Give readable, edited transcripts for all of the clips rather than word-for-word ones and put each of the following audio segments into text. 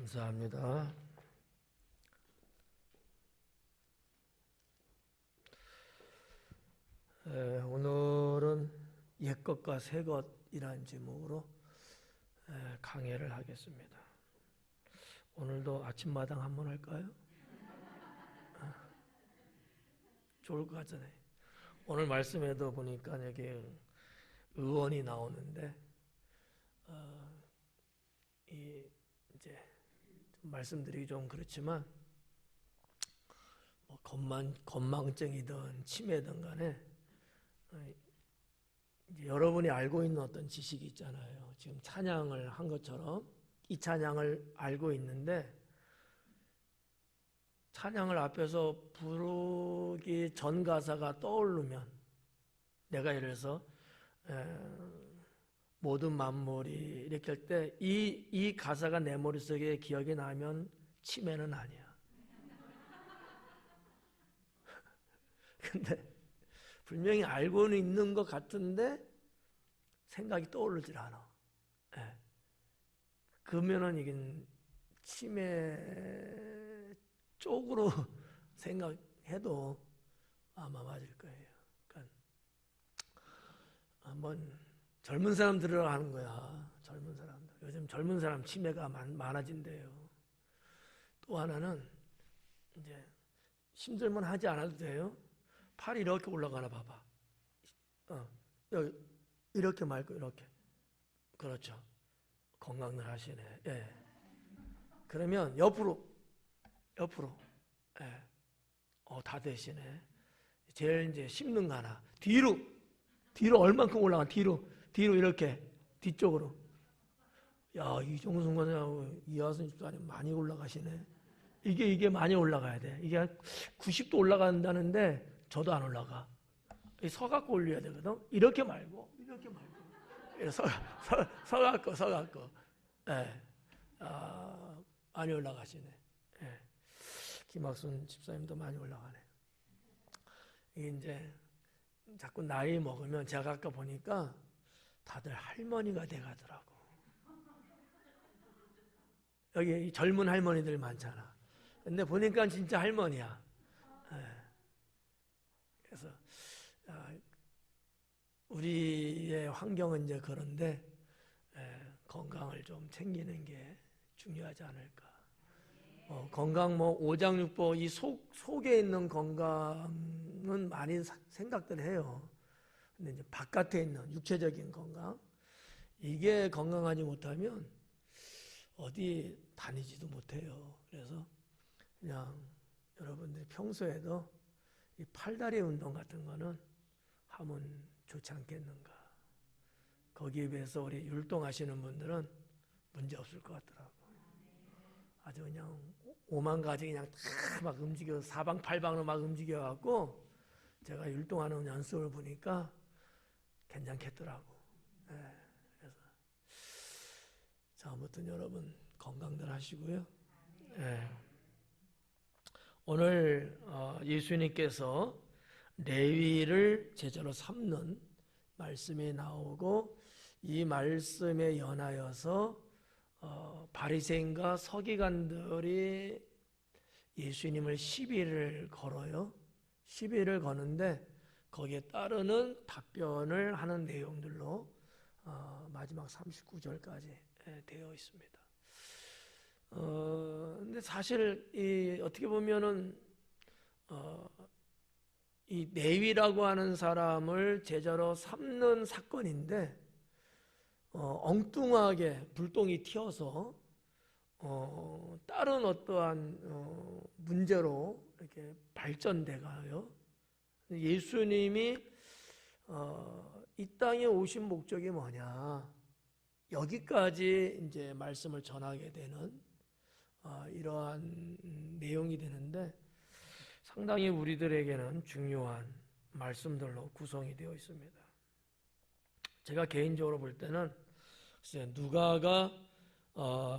감사합니다. 오늘은 옛것과 새것이라는 제목으로 강해를 하겠습니다. 오늘도 아침마당 한번 할까요? 좋을 것 같잖아요. 오늘 말씀에도 보니까 여기 의원이 나오는데 이제 말씀드리기 좀 그렇지만 뭐 건망증이든 치매든 간에 이제 여러분이 알고 있는 어떤 지식이 있잖아요. 지금 찬양을 한 것처럼 이 찬양을 알고 있는데 찬양을 앞에서 부르기 전 가사가 떠오르면 내가 예를 들어서 모든 만물이 이렇게 할 때 이 가사가 내 머릿속에 기억이 나면 치매는 아니야. 근데 분명히 알고는 있는 것 같은데 생각이 떠오르질 않아. 그러면은 이게 치매 쪽으로 생각해도 아마 맞을 거예요. 그러니까 한번 젊은 사람들을 하는 거야. 젊은 사람들. 요즘 젊은 사람 치매가 많아진대요. 또 하나는 이제 힘들면 하지 않아도 돼요. 팔이 이렇게 올라가나 봐봐. 이렇게 말고 이렇게. 그렇죠. 건강을 하시네. 예. 그러면 옆으로. 예. 다 되시네. 제일 이제 씹는 거 하나. 뒤로 얼만큼 올라가? 뒤로 이렇게 뒤쪽으로. 야, 이종순 권사하고 이하순 집사님 많이 올라가시네. 이게 많이 올라가야 돼. 이게 한 90도 올라간다는데 저도 안 올라가. 서갖고 올려야 되거든. 이렇게 말고. 서갖고. 예. 많이 올라가시네. 예. 김학순 집사님도 많이 올라가네. 이게 이제 자꾸 나이 먹으면 제가 아까 보니까 다들 할머니가 돼가더라고. 여기 젊은 할머니들 많잖아. 근데 보니까 진짜 할머니야. 그래서 우리의 환경은 이제 그런데 건강을 좀 챙기는 게 중요하지 않을까. 건강 오장육부 이 속에 있는 건강은 많이 생각들 해요. 근데 이제 바깥에 있는 육체적인 건강 이게 건강하지 못하면 어디 다니지도 못해요. 그래서 그냥 여러분들이 평소에도 이 팔다리 운동 같은 거는 하면 좋지 않겠는가. 거기에 비해서 우리 율동하시는 분들은 문제 없을 것 같더라고. 아주 그냥 오만 가지 그냥 다 막 움직여 사방팔방으로 막 움직여갖고 제가 율동하는 연습을 보니까 괜찮겠더라고. 그래서 자, 아무튼 여러분 건강들 하시고요. 오늘 예수님께서 레위를 제자로 삼는 말씀이 나오고 이 말씀에 연하여서 바리새인과 서기관들이 예수님을 시비를 걸어요. 시비를 거는데 거기에 따르는 답변을 하는 내용들로 마지막 39절까지 되어 있습니다. 근데 사실 어떻게 보면은 이 레위라고 하는 사람을 제자로 삼는 사건인데 엉뚱하게 불똥이 튀어서 다른 어떠한 문제로 이렇게 발전돼가요. 예수님이 이 땅에 오신 목적이 뭐냐? 여기까지 이제 말씀을 전하게 되는 이러한 내용이 되는데 상당히 우리들에게는 중요한 말씀들로 구성이 되어 있습니다. 제가 개인적으로 볼 때는 누가가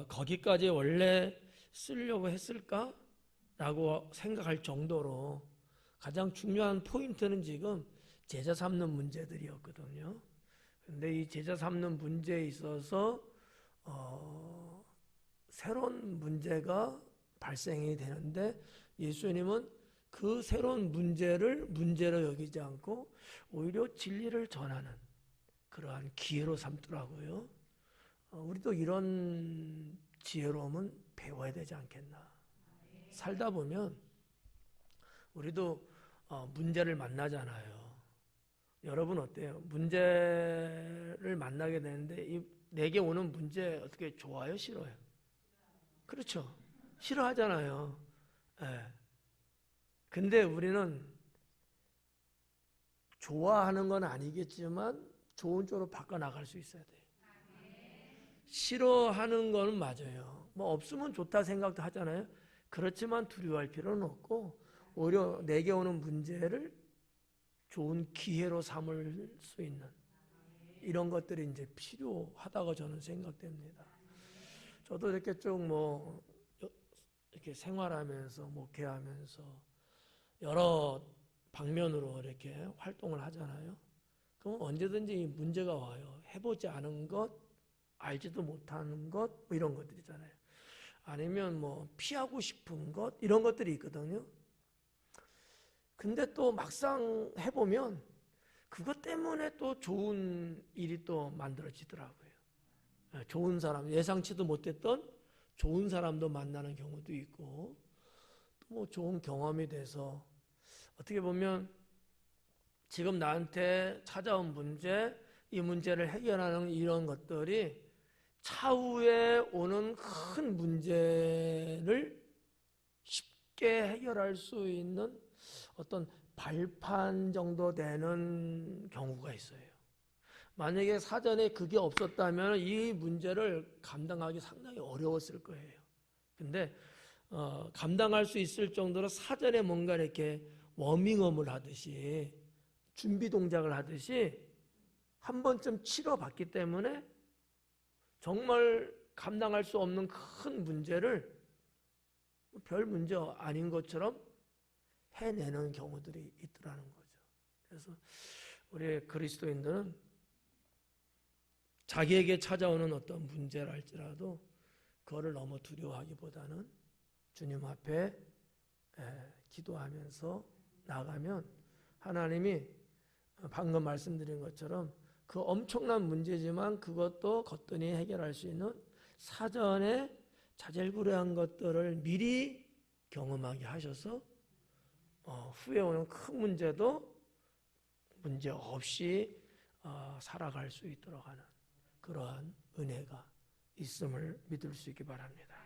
거기까지 원래 쓰려고 했을까라고 생각할 정도로 가장 중요한 포인트는 지금 제자 삼는 문제들이었거든요. 그런데 이 제자 삼는 문제에 있어서 새로운 문제가 발생이 되는데 예수님은 그 새로운 문제를 문제로 여기지 않고 오히려 진리를 전하는 그러한 기회로 삼더라고요. 우리도 이런 지혜로움은 배워야 되지 않겠나. 살다 보면 우리도 문제를 만나잖아요. 여러분 어때요? 문제를 만나게 되는데 내게 오는 문제 어떻게 좋아요? 싫어요? 그렇죠. 싫어하잖아요. 예. 근데 우리는 좋아하는 건 아니겠지만 좋은 쪽으로 바꿔나갈 수 있어야 돼요. 싫어하는 거는 맞아요. 뭐 없으면 좋다 생각도 하잖아요. 그렇지만 두려워할 필요는 없고 오히려 내게 오는 문제를 좋은 기회로 삼을 수 있는 이런 것들이 이제 필요하다고 저는 생각됩니다. 저도 이렇게 좀 이렇게 생활하면서 목회하면서 여러 방면으로 이렇게 활동을 하잖아요. 그럼 언제든지 문제가 와요. 해보지 않은 것, 알지도 못하는 것, 뭐 이런 것들 있잖아요. 아니면 피하고 싶은 것, 이런 것들이 있거든요. 근데 또 막상 해보면 그것 때문에 또 좋은 일이 또 만들어지더라고요. 좋은 사람, 예상치도 못했던 좋은 사람도 만나는 경우도 있고 또 좋은 경험이 돼서 어떻게 보면 지금 나한테 찾아온 문제, 이 문제를 해결하는 이런 것들이 차후에 오는 큰 문제를 쉽게 해결할 수 있는 어떤 발판 정도 되는 경우가 있어요. 만약에 사전에 그게 없었다면 이 문제를 감당하기 상당히 어려웠을 거예요. 근데 감당할 수 있을 정도로 사전에 뭔가 이렇게 워밍업을 하듯이 준비 동작을 하듯이 한 번쯤 치러봤기 때문에 정말 감당할 수 없는 큰 문제를 별 문제 아닌 것처럼 해내는 경우들이 있더라는 거죠. 그래서 우리 그리스도인들은 자기에게 찾아오는 어떤 문제랄지라도 그거를 너무 두려워하기보다는 주님 앞에 기도하면서 나가면 하나님이 방금 말씀드린 것처럼 그 엄청난 문제지만 그것도 거뜬히 해결할 수 있는 사전에 자잘구레한 것들을 미리 경험하게 하셔서 후에 오는 큰 문제도 문제 없이 살아갈 수 있도록 하는 그러한 은혜가 있음을 믿을 수 있기 바랍니다.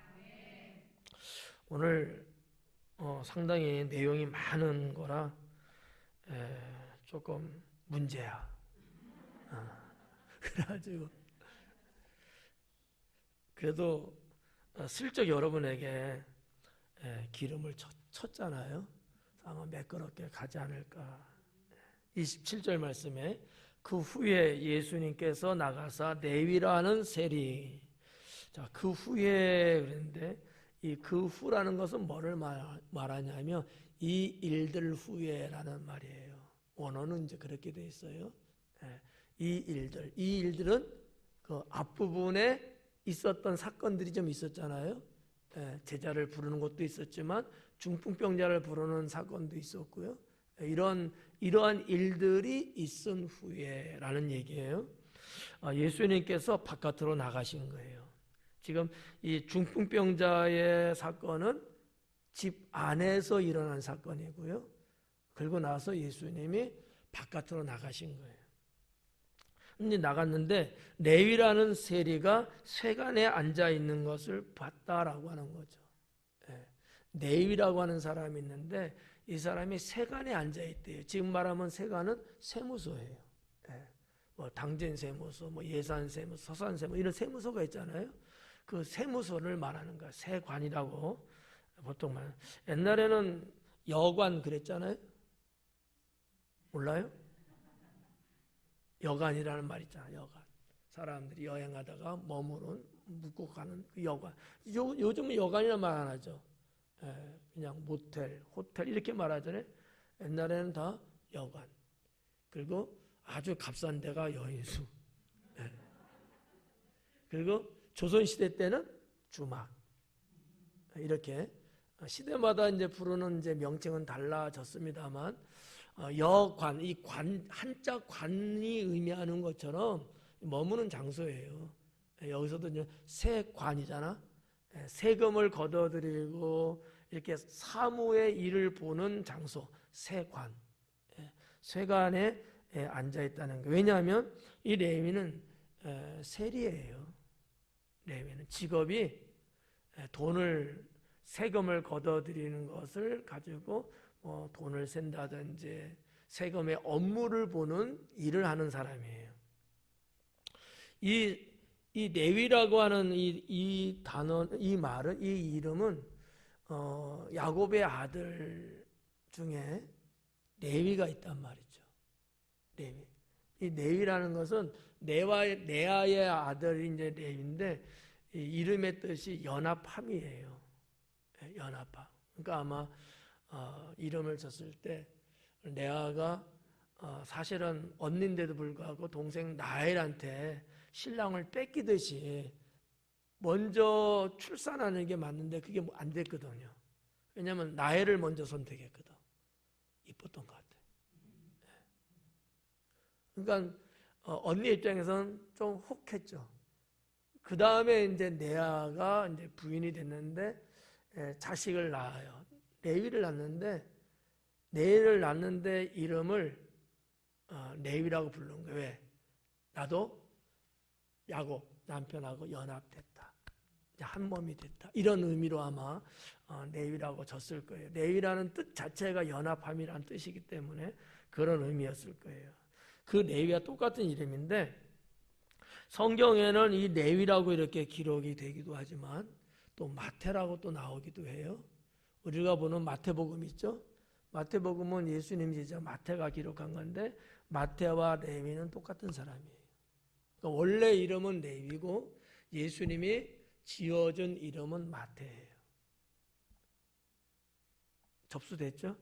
오늘 상당히 내용이 많은 거라 조금 문제야. 그래가지고 그래도 슬쩍 여러분에게 기름을 쳤잖아요. 아마 매끄럽게 가지 않을까. 27절 말씀에 그 후에 예수님께서 나가사 네위라는 세리. 자, 그 후에 그랬는데 이 그 후라는 것은 뭐를 말하냐면 이 일들 후에라는 말이에요. 원어는 이제 그렇게 돼 있어요. 이 일들은 그 앞부분에 있었던 사건들이 좀 있었잖아요. 제자를 부르는 것도 있었지만 중풍병자를 부르는 사건도 있었고요. 이러한 일들이 있은 후에라는 얘기예요. 예수님께서 바깥으로 나가신 거예요. 지금 이 중풍병자의 사건은 집 안에서 일어난 사건이고요. 그리고 나서 예수님이 바깥으로 나가신 거예요. 근데 나갔는데 레위라는 세리가 쇠간에 앉아 있는 것을 봤다라고 하는 거죠. 레위라고 하는 사람이 있는데 이 사람이 세간에 앉아 있대요. 지금 말하면 세간은 세무소예요. 당진 세무소, 예산 세무소, 서산 세무소 이런 세무소가 있잖아요. 그 세무소를 말하는 거야. 세관이라고 보통 말. 옛날에는 여관 그랬잖아요. 몰라요? 여관이라는 말 있잖아요. 여관. 사람들이 여행하다가 머무는 묵고 가는 그 여관. 요즘은 여관이라는 말 안 하죠. 그냥 모텔, 호텔 이렇게 말하잖아요. 옛날에는 다 여관. 그리고 아주 값싼 데가 여인수. 그리고 조선시대 때는 주막. 이렇게 시대마다 이제 부르는 이제 명칭은 달라졌습니다만 여관, 이 관, 한자 관이 의미하는 것처럼 머무는 장소예요. 여기서도 이제 세관이잖아. 세금을 걷어들이고 이렇게 사무의 일을 보는 장소, 세관. 세관에 앉아 있다는 거. 왜냐하면 이 레위는 세리예요. 레위는 직업이 돈을 세금을 걷어들이는 것을 가지고 돈을 센다든지 세금의 업무를 보는 일을 하는 사람이에요. 이 레위라고 하는 이 단어, 이 말은, 이 이름은 야곱의 아들 중에 레위가 있단 말이죠. 레위. 이 레위라는 것은 레아의 아들이 이제 레위인데 이 이름의 뜻이 연합함이에요. 연합함. 그러니까 아마 이름을 졌을 때 레아가 사실은 언니인데도 불구하고 동생 라헬한테 신랑을 뺏기듯이 먼저 출산하는 게 맞는데 그게 안 됐거든요. 왜냐하면 라헬을 먼저 선택했거든. 이뻤던 것 같아. 그러니까 언니 입장에서는 좀 혹했죠. 그 다음에 이제 레아가 이제 부인이 됐는데 자식을 낳아요. 레위를 낳는데 이름을 레위라고 부르는 거예요. 왜? 나도 야곱 남편하고 연합됐다. 한 몸이 됐다. 이런 의미로 아마 레위라고 졌을 거예요. 레위라는 뜻 자체가 연합함이라는 뜻이기 때문에 그런 의미였을 거예요. 그 레위와 똑같은 이름인데 성경에는 이 레위라고 이렇게 기록이 되기도 하지만 또 마태라고 또 나오기도 해요. 우리가 보는 마태복음 있죠? 마태복음은 예수님 제자 마태가 기록한 건데 마태와 레위는 똑같은 사람이에요. 그러니까 원래 이름은 레위고 예수님이 지어준 이름은 마태예요. 접수됐죠?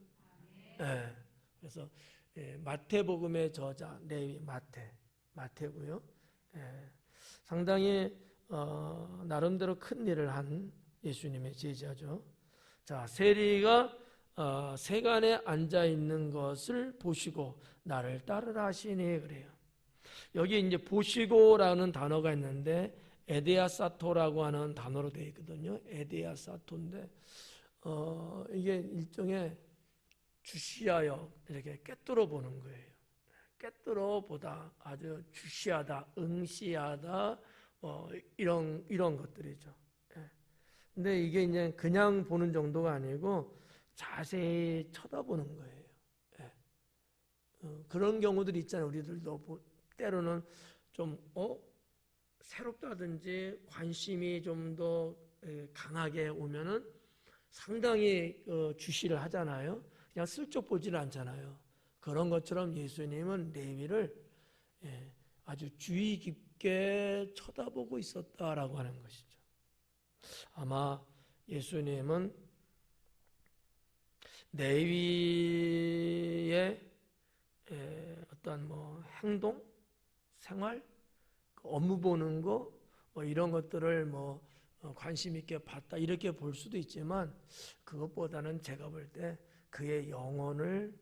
네. 그래서 마태복음의 저자 레위 마태고요. 상당히 나름대로 큰 일을 한 예수님의 제자죠. 자, 세리가 세간에 앉아 있는 것을 보시고 나를 따르라 하시니 그래요. 여기 이제 보시고라는 단어가 있는데 에데아사토라고 하는 단어로 되어 있거든요. 에데아사토인데 이게 일종의 주시하여 이렇게 꿰뚫어 보는 거예요. 꿰뚫어 보다, 아주 주시하다, 응시하다, 이런 것들이죠. 근데 이게 이제 그냥 보는 정도가 아니고 자세히 쳐다보는 거예요. 그런 경우들이 있잖아요. 우리들도 때로는 좀 새롭다든지 관심이 좀 더 강하게 오면은 상당히 주시를 하잖아요. 그냥 슬쩍 보지는 않잖아요. 그런 것처럼 예수님은 레위를 아주 주의 깊게 쳐다보고 있었다라고 하는 것이죠. 아마 예수님은 레위의 어떤 행동, 생활, 업무 보는 거 이런 것들을 관심 있게 봤다 이렇게 볼 수도 있지만 그것보다는 제가 볼 때 그의 영혼을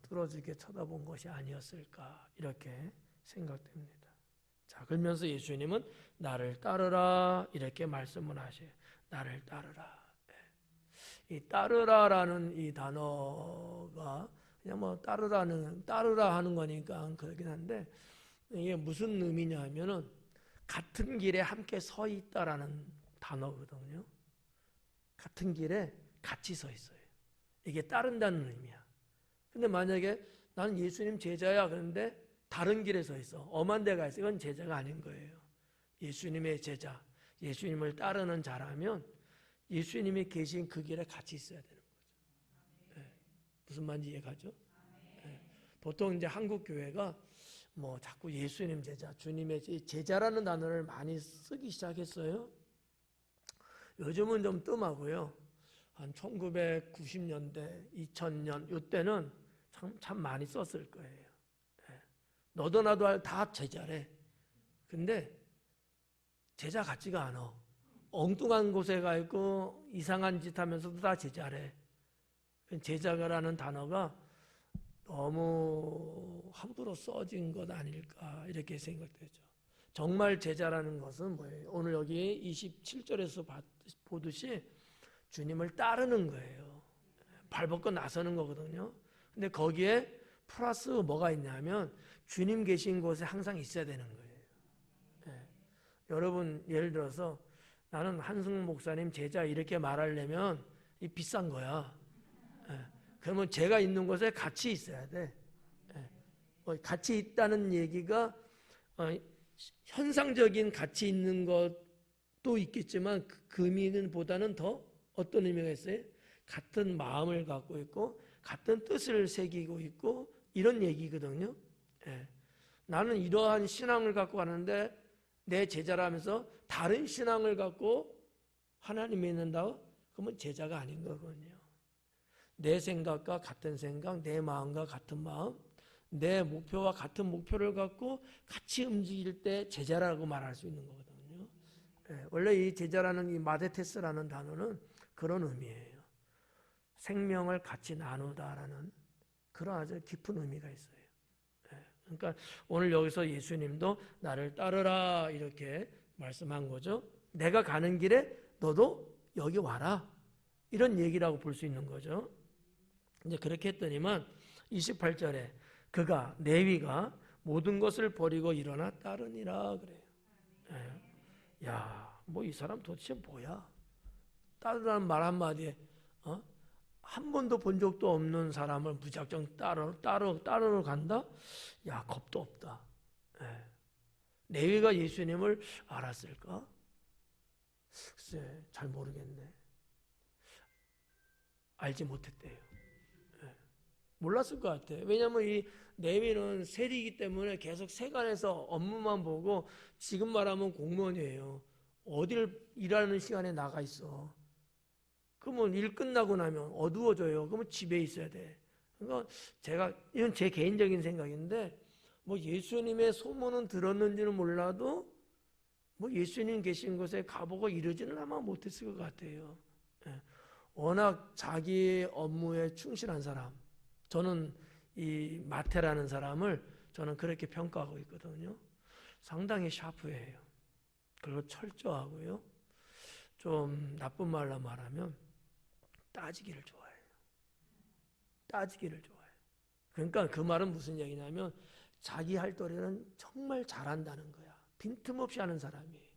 뚫어지게 쳐다본 것이 아니었을까 이렇게 생각됩니다. 자, 그러면서 예수님은 나를 따르라 이렇게 말씀을 하셔요. 나를 따르라. 이 따르라라는 이 단어가 그냥 따르라 하는 거니까 그러긴 한데 이게 무슨 의미냐 하면은 같은 길에 함께 서 있다라는 단어거든요. 같은 길에 같이 서 있어요. 이게 따른다는 의미야. 근데 만약에 나는 예수님 제자야 그런데 다른 길에 서 있어. 엄한 데가 있어. 이건 제자가 아닌 거예요. 예수님의 제자, 예수님을 따르는 자라면 예수님이 계신 그 길에 같이 있어야 되는 거죠. 네. 무슨 말인지 이해가죠? 네. 보통 이제 한국 교회가 자꾸 예수님 제자, 주님의 제자라는 단어를 많이 쓰기 시작했어요. 요즘은 좀 뜸하고요. 한 1990년대, 2000년 이때는 참 많이 썼을 거예요. 너도 나도 다 제자래. 근데 제자 같지가 않아. 엉뚱한 곳에 가 있고 이상한 짓 하면서도 다 제자래. 제자가라는 단어가 너무 함부로 써진 것 아닐까 이렇게 생각되죠. 정말 제자라는 것은 뭐예요? 오늘 여기 27절에서 보듯이 주님을 따르는 거예요. 발벗고 나서는 거거든요. 근데 거기에 플러스 뭐가 있냐면 주님 계신 곳에 항상 있어야 되는 거예요. 예. 여러분 예를 들어서 나는 한승 목사님 제자 이렇게 말하려면 이 비싼 거야. 예. 그러면 제가 있는 곳에 같이 있어야 돼. 예. 같이 있다는 얘기가 현상적인 가치 있는 것도 있겠지만 그 의미보다는 더 어떤 의미가 있어요? 같은 마음을 갖고 있고 같은 뜻을 새기고 있고 이런 얘기거든요. 예. 나는 이러한 신앙을 갖고 가는데 내 제자라면서 다른 신앙을 갖고 하나님 믿는다? 그러면 제자가 아닌 거거든요. 내 생각과 같은 생각, 내 마음과 같은 마음, 내 목표와 같은 목표를 갖고 같이 움직일 때 제자라고 말할 수 있는 거거든요. 예, 원래 이 제자라는 이 마데테스라는 단어는 그런 의미예요. 생명을 같이 나누다라는 그런 아주 깊은 의미가 있어요. 예, 그러니까 오늘 여기서 예수님도 나를 따르라 이렇게 말씀한 거죠. 내가 가는 길에 너도 여기 와라 이런 얘기라고 볼 수 있는 거죠. 이제 그렇게 했더니만 28절에 그가 레위가 모든 것을 버리고 일어나 따르니라 그래요. 예. 야, 뭐 이 사람 도대체 뭐야? 따르라는 말 한마디에 한 번도 본 적도 없는 사람을 무작정 따르러 간다? 야, 겁도 없다. 예. 레위가 예수님을 알았을까? 글쎄, 잘 모르겠네. 알지 못했대요. 예. 몰랐을 것 같아요. 왜냐하면 이 레위는 세리이기 때문에 계속 세간에서 업무만 보고 지금 말하면 공무원이에요. 어딜 일하는 시간에 나가 있어. 그러면 일 끝나고 나면 어두워져요. 그러면 집에 있어야 돼. 그러니까 이건 제 개인적인 생각인데 뭐 예수님의 소문은 들었는지는 몰라도 뭐 예수님 계신 곳에 가보고 이러지는 아마 못했을 것 같아요. 예. 워낙 자기 업무에 충실한 사람. 저는 이 마태라는 사람을 저는 그렇게 평가하고 있거든요. 상당히 샤프해요. 그리고 철저하고요. 좀 나쁜 말로 말하면 따지기를 좋아해요. 따지기를 좋아해요. 그러니까 그 말은 무슨 얘기냐면 자기 할 도리는 정말 잘한다는 거야. 빈틈없이 하는 사람이에요.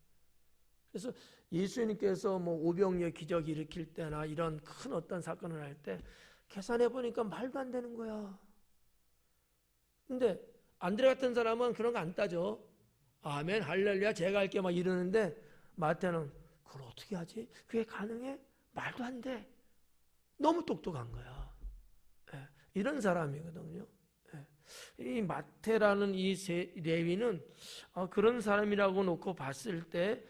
그래서 예수님께서 뭐 오병이어 기적 일으킬 때나 이런 큰 어떤 사건을 할 때 계산해 보니까 말도 안 되는 거야. 근데 안드레 같은 사람은 그런 거 안 따져. 아멘, 할렐루야, 제가 할게 막 이러는데 마태는 그걸 어떻게 하지? 그게 가능해? 말도 안 돼. 너무 똑똑한 거야. 예, 이런 사람이거든요. 예. 이 마태라는 이 레위는 그런 사람이라고 놓고 봤을 때,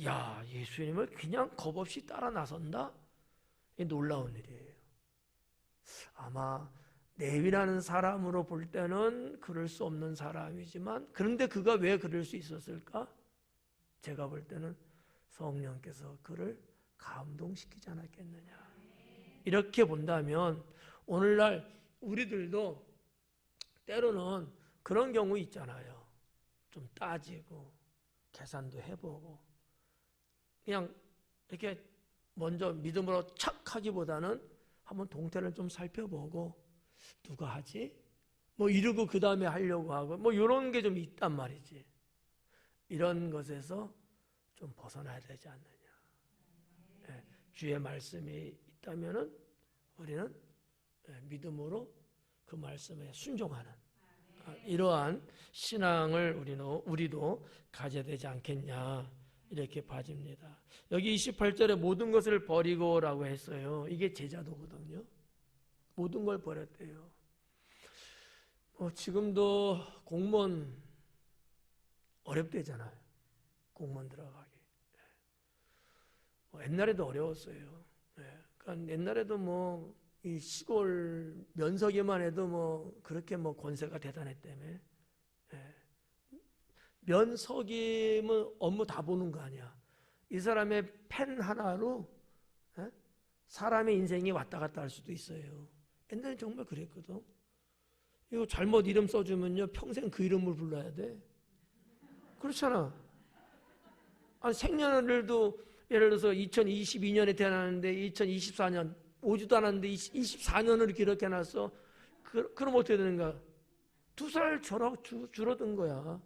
야, 예수님을 그냥 겁없이 따라 나선다? 이 놀라운 일이에요. 아마 레위라는 사람으로 볼 때는 그럴 수 없는 사람이지만 그런데 그가 왜 그럴 수 있었을까? 제가 볼 때는 성령께서 그를 감동시키지 않았겠느냐. 이렇게 본다면 오늘날 우리들도 때로는 그런 경우 있잖아요. 좀 따지고 계산도 해보고 그냥 이렇게 먼저 믿음으로 착 하기보다는 한번 동태를 좀 살펴보고 누가 하지? 뭐 이러고 그 다음에 하려고 하고 뭐 이런 게 좀 있단 말이지. 이런 것에서 좀 벗어나야 되지 않느냐. 예, 주의 말씀이 있다면은 우리는 믿음으로 그 말씀에 순종하는 이러한 신앙을 우리도 가져야 되지 않겠냐 이렇게 봐집니다. 여기 28절에 모든 것을 버리고라고 했어요. 이게 제자도거든요. 모든 걸 버렸대요. 지금도 공무원 어렵대잖아요. 공무원 들어가기. 옛날에도 어려웠어요. 그러니까 옛날에도 뭐 이 시골 면석에만 해도 뭐 그렇게 뭐 권세가 대단했다며. 면석이면 업무 다 보는 거 아니야. 이 사람의 펜 하나로 사람의 인생이 왔다 갔다 할 수도 있어요. 옛날에 정말 그랬거든. 이거 잘못 이름 써주면요 평생 그 이름을 불러야 돼. 그렇잖아. 아니, 생년월일도 예를 들어서 2022년에 태어났는데 2024년 오지도 않았는데 24년을 기록해 놨어. 그럼 어떻게 되는가? 2살 줄어든 거야.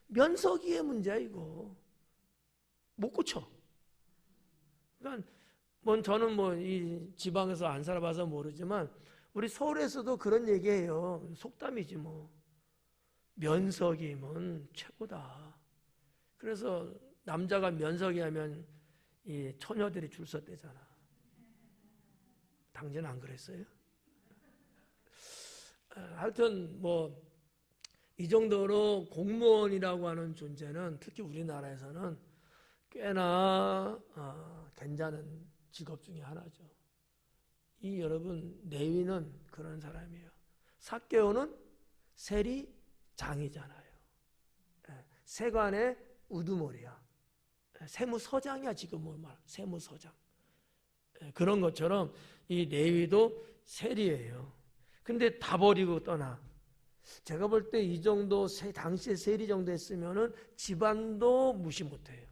면석이의 문제야 이거. 못 고쳐. 그러니까 저는 이 지방에서 안 살아봐서 모르지만 우리 서울에서도 그런 얘기해요. 속담이지 뭐. 면석이면 최고다. 그래서 남자가 면석이 하면 이 처녀들이 줄 섰대잖아. 당신은 안 그랬어요? 하여튼 이 정도로 공무원이라고 하는 존재는 특히 우리나라에서는 꽤나 괜찮은 직업 중에 하나죠. 이 여러분 레위는 그런 사람이에요. 삭개오는 세리장이잖아요. 세관의 우두머리야. 세무서장이야 지금 세무서장. 그런 것처럼 이 레위도 세리예요. 근데 다 버리고 떠나. 제가 볼 때 이 정도 당시에 세리 정도 했으면은 집안도 무시 못해요.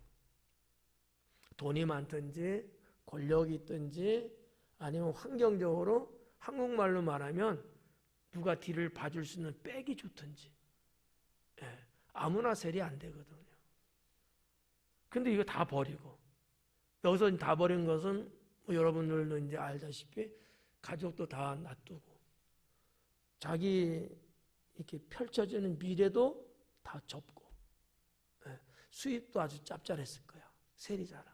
돈이 많든지 권력이 있든지 아니면 환경적으로 한국말로 말하면 누가 뒤를 봐줄 수 있는 백이 좋든지 아무나 세리 안 되거든요. 근데 이거 다 버리고 여기서 다 버린 것은 여러분들도 이제 알다시피 가족도 다 놔두고 자기 이렇게 펼쳐지는 미래도 다 접고 수입도 아주 짭짤했을 거야. 세리잖아.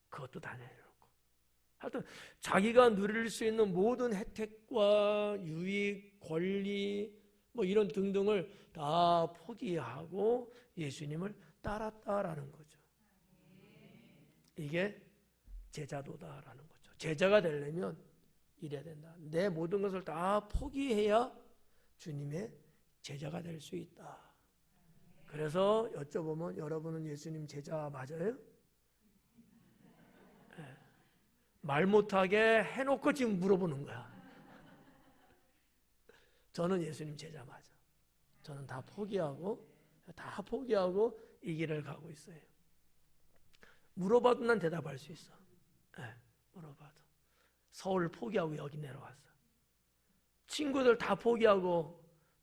그것도 다 내려놓고 하여튼 자기가 누릴 수 있는 모든 혜택과 유익, 권리 이런 등등을 다 포기하고 예수님을 따랐다라는 거죠. 이게 제자도다라는 거죠. 제자가 되려면 이래야 된다. 내 모든 것을 다 포기해야 주님의 제자가 될 수 있다. 그래서 여쭤보면 여러분은 예수님 제자 맞아요? 말 못하게 해놓고 지금 물어보는 거야. 저는 예수님 제자 맞아. 저는 다 포기하고 이 길을 가고 있어요. 물어봐도 난 대답할 수 있어. 물어봐도. 서울 포기하고 여기 내려왔어. 친구들 다 포기하고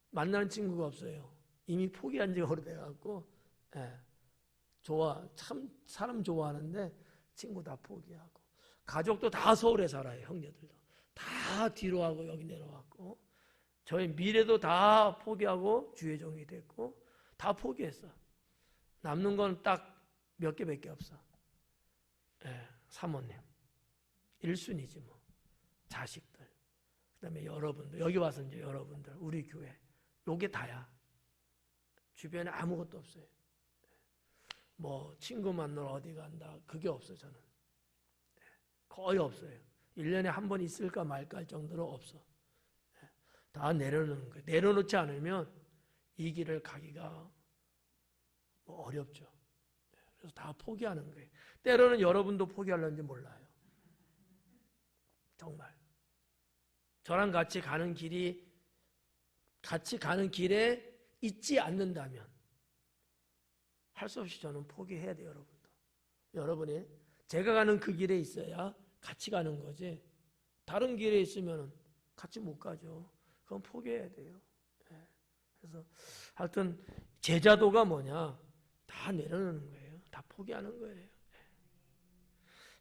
만나는 친구가 없어요. 이미 포기한 지가 오래돼갖고 참 사람 좋아하는데 친구 다 포기하고 가족도 다 서울에 살아요. 형제들도 다 뒤로 하고 여기 내려왔고 저희 미래도 다 포기하고 주의 종이 됐고 다 포기했어. 남는 건 딱 몇 개밖에 없어. 사모님 1순위지 뭐. 자식들 그다음에 여러분들 여기 와서 이제 여러분들 우리 교회 요게 다야. 주변에 아무것도 없어요. 친구 만나러 어디 간다 그게 없어. 저는 거의 없어요. 1년에 한 번 있을까 말까 할 정도로 없어. 다 내려놓는 거예요. 내려놓지 않으면 이 길을 가기가 어렵죠. 그래서 다 포기하는 거예요. 때로는 여러분도 포기하려는지 몰라요. 정말 저랑 같이 가는 길에 있지 않는다면 할 수 없이 저는 포기해야 돼요. 여러분도. 여러분이 제가 가는 그 길에 있어야 같이 가는 거지 다른 길에 있으면 같이 못 가죠. 그건 포기해야 돼요. 그래서 하여튼 제자도가 뭐냐? 다 내려놓는 거예요. 다 포기하는 거예요.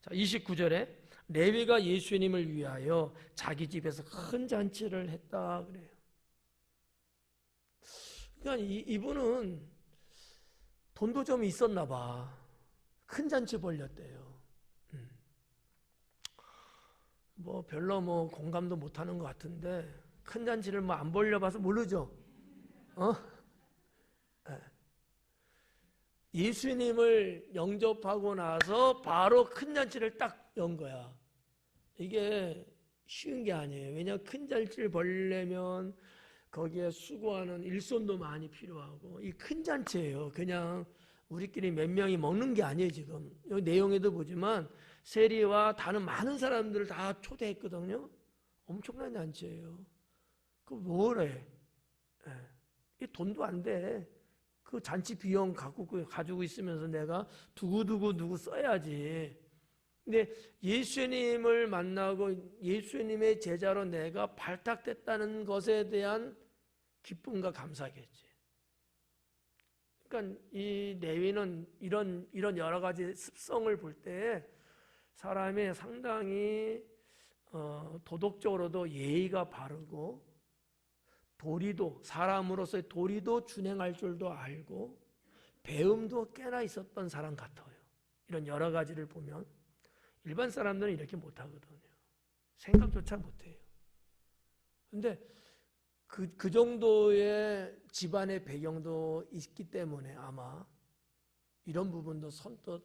자, 29절에 레위가 예수님을 위하여 자기 집에서 큰 잔치를 했다 그래요. 그러니까 이분은 돈도 좀 있었나 봐. 큰 잔치 벌렸대요. 별로 공감도 못하는 것 같은데 큰 잔치를 안 벌려봐서 모르죠. 예수님을 영접하고 나서 바로 큰 잔치를 딱 연 거야. 이게 쉬운 게 아니에요. 왜냐하면 큰 잔치를 벌려면 거기에 수고하는 일손도 많이 필요하고 이 큰 잔치예요. 그냥 우리끼리 몇 명이 먹는 게 아니에요. 지금 여기 내용에도 보지만 세리와 다른 많은 사람들을 다 초대했거든요. 엄청난 잔치예요. 그 뭐래? 이 돈도 안 돼. 그 잔치 비용 가지고 있으면서 내가 두고두고 누구 써야지. 근데 예수님을 만나고 예수님의 제자로 내가 발탁됐다는 것에 대한 기쁨과 감사겠지. 그러니까 이 레위는 이런 여러 가지 습성을 볼 때 사람이 상당히 도덕적으로도 예의가 바르고 도리도 사람으로서의 도리도 준행할 줄도 알고 배움도 꽤나 있었던 사람 같아요. 이런 여러 가지를 보면 일반 사람들은 이렇게 못하거든요. 생각조차 못해요. 근데 그 정도의 집안의 배경도 있기 때문에 아마 이런 부분도 선뜻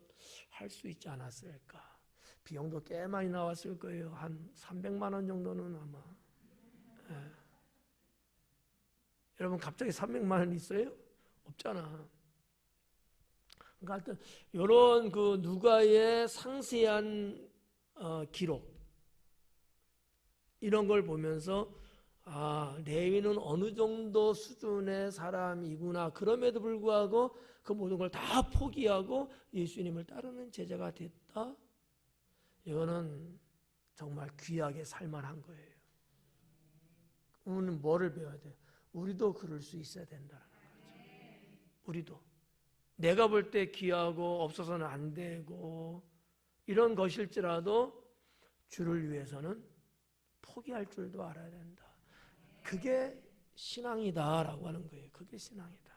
할 수 있지 않았을까. 비용도 꽤 많이 나왔을 거예요. 한 300만 원 정도는 아마. 예. 여러분 갑자기 300만 원 있어요? 없잖아. 그러니까 하여튼 이런 그 누가의 상세한 기록 이런 걸 보면서 레위는 어느 정도 수준의 사람이구나. 그럼에도 불구하고 그 모든 걸 다 포기하고 예수님을 따르는 제자가 됐다. 이거는 정말 귀하게 살만한 거예요. 우리는 뭐를 배워야 돼요? 우리도 그럴 수 있어야 된다는 거죠. 우리도 내가 볼 때 귀하고 없어서는 안 되고 이런 것일지라도 주를 위해서는 포기할 줄도 알아야 된다. 그게 신앙이다라고 하는 거예요. 그게 신앙이다.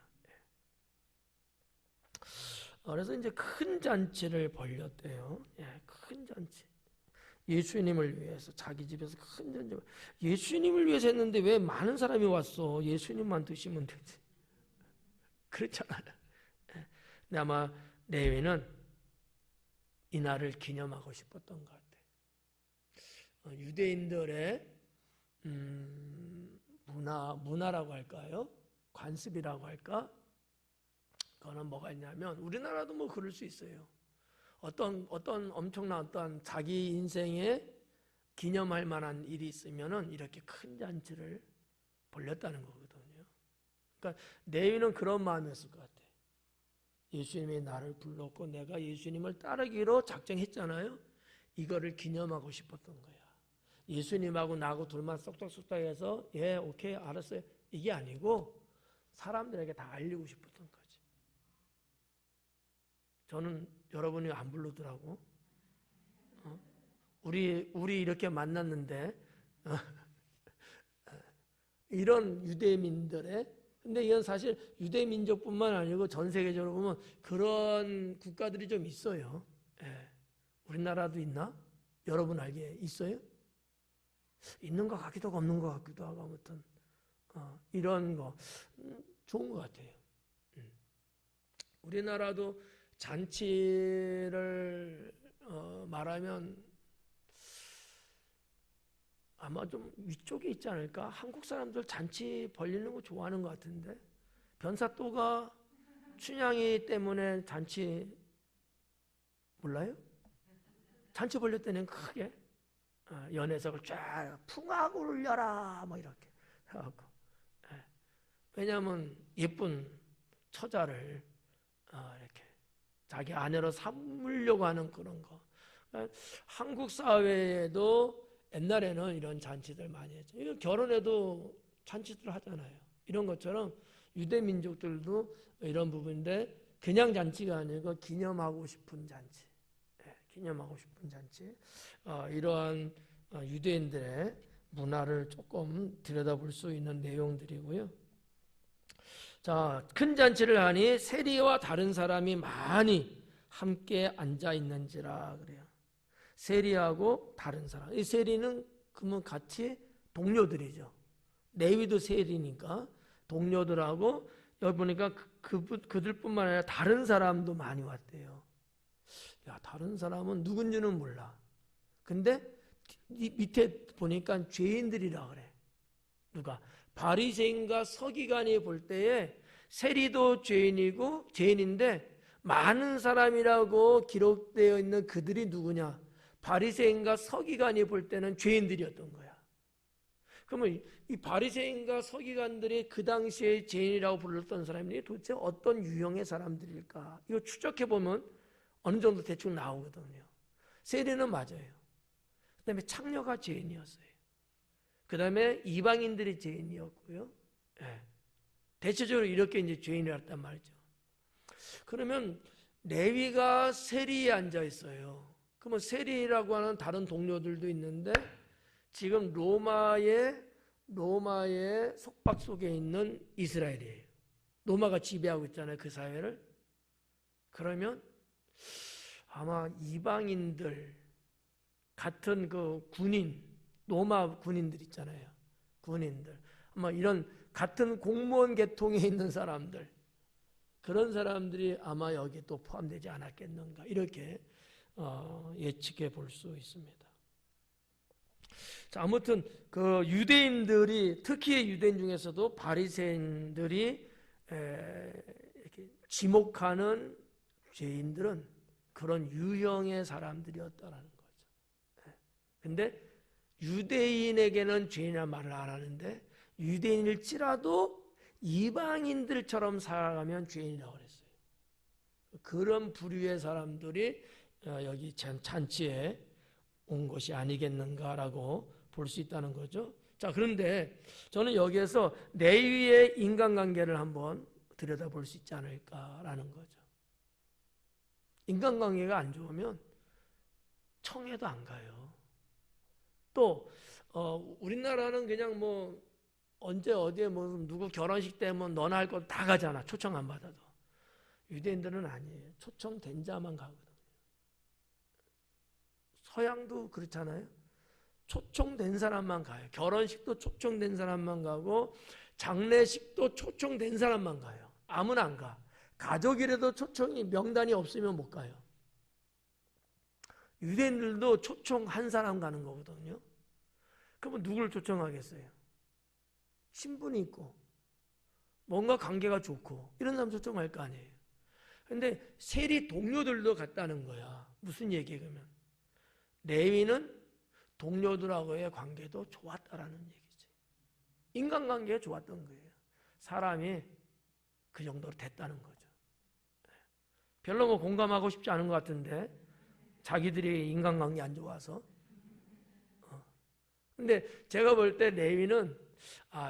그래서 이제 큰 잔치를 벌렸대요. 큰 잔치. 예수님을 위해서 자기 집에서 큰 잔치. 예수님을 위해서 했는데 왜 많은 사람이 왔어? 예수님만 드시면 되지. 그렇잖아요. 근데 아마 레위는 이 날을 기념하고 싶었던 것 같아요. 유대인들의 문화라고 할까요? 관습이라고 할까? 그거는 뭐가 있냐면 우리나라도 뭐 그럴 수 있어요. 어떤 엄청난 어떤 자기 인생에 기념할 만한 일이 있으면은 이렇게 큰 잔치를 벌렸다는 거거든요. 그러니까 레위는 그런 마음이었을 것 같아. 예수님이 나를 불렀고 내가 예수님을 따르기로 작정했잖아요. 이거를 기념하고 싶었던 거야. 예수님하고 나하고 둘만 쏙쏙쏙해서 오케이 알았어요. 이게 아니고 사람들에게 다 알리고 싶었던 거지. 저는 여러분이 안 부르더라고. 우리 이렇게 만났는데 이런 유대민들의 근데 이건 사실 유대민족뿐만 아니고 전 세계적으로 보면 그런 국가들이 좀 있어요. 우리나라도 있나? 여러분 알기에 있어요? 있는 것 같기도 하고 없는 것 같기도 하고 아무튼 이런 거 좋은 것 같아요. 우리나라도 잔치를 말하면 아마 좀 위쪽에 있지 않을까? 한국 사람들 잔치 벌리는 거 좋아하는 것 같은데 변사또가 춘향이 때문에 잔치 몰라요? 잔치 벌릴 때는 크게 연회석을 쫙 풍악을 울려라 뭐 이렇게 해갖고 왜냐하면 예쁜 처자를 이렇게 자기 아내로 삼으려고 하는 그런 거. 한국 사회에도 옛날에는 이런 잔치들 많이 했죠. 결혼해도 잔치들 하잖아요. 이런 것처럼 유대 민족들도 이런 부분인데 그냥 잔치가 아니고 기념하고 싶은 잔치. 기념하고 싶은 잔치. 이러한 유대인들의 문화를 조금 들여다볼 수 있는 내용들이고요. 자, 큰 잔치를 하니 세리와 다른 사람이 많이 함께 앉아 있는지라 그래요. 세리하고 다른 사람. 이 세리는 그러면 같이 동료들이죠. 레위도 세리니까 동료들하고 여기 보니까 그들뿐만 아니라 다른 사람도 많이 왔대요. 야, 다른 사람은 누군지는 몰라. 근데 밑에 보니까 죄인들이라 그래. 누가? 바리새인과 서기관이 볼 때에 세리도 죄인인데 많은 사람이라고 기록되어 있는 그들이 누구냐? 바리새인과 서기관이 볼 때는 죄인들이었던 거야. 그러면 이 바리새인과 서기관들이 그 당시에 죄인이라고 불렀던 사람들이 도대체 어떤 유형의 사람들일까? 이거 추적해 보면 어느 정도 대충 나오거든요. 세리는 맞아요. 그 다음에 창녀가 죄인이었어요. 그 다음에 이방인들이 죄인이었고요. 네. 대체적으로 이렇게 이제 죄인이었단 말이죠. 그러면 레위가 세리에 앉아 있어요. 그러면 세리라고 하는 다른 동료들도 있는데 지금 로마의 속박 속에 있는 이스라엘이에요. 로마가 지배하고 있잖아요, 그 사회를. 그러면 아마 이방인들 같은 그 군인, 로마 군인들 있잖아요. 군인들. 아마 이런 같은 공무원 계통에 있는 사람들, 그런 사람들이 아마 여기 또 포함되지 않았겠는가, 이렇게 예측해 볼 수 있습니다. 자, 아무튼 그 유대인들이, 특히 유대인 중에서도 바리새인들이 이렇게 지목하는 죄인들은 그런 유형의 사람들이었다라는 거죠. 근데 유대인에게는 죄인이라는 말을 안 하는데 유대인일지라도 이방인들처럼 살아가면 죄인이라고 그랬어요. 그런 부류의 사람들이 여기 잔치에 온 것이 아니겠는가라고 볼 수 있다는 거죠. 자, 그런데 저는 여기에서 레위의 인간관계를 한번 들여다볼 수 있지 않을까라는 거죠. 인간관계가 안 좋으면 청에도 안 가요. 또 우리나라는 그냥 뭐 언제 어디에 뭐 누구 결혼식 때면 너나 할 거 다 가잖아. 초청 안 받아도. 유대인들은 아니에요. 초청된 자만 가거든요. 서양도 그렇잖아요. 초청된 사람만 가요. 결혼식도 초청된 사람만 가고 장례식도 초청된 사람만 가요. 아무나 안 가. 가족이라도 초청이 명단이 없으면 못 가요. 유대인들도 초청 한 사람 가는 거거든요. 그러면 누구를 초청하겠어요? 신분이 있고 뭔가 관계가 좋고 이런 사람 초청할 거 아니에요. 그런데 세리 동료들도 갔다는 거야. 무슨 얘기예요? 그러면 레위는 동료들하고의 관계도 좋았다라는 얘기지. 인간관계가 좋았던 거예요. 사람이 그 정도로 됐다는 거죠. 별로 뭐 공감하고 싶지 않은 것 같은데 자기들이 인간관계 안 좋아서. 근데 제가 볼 때 레위는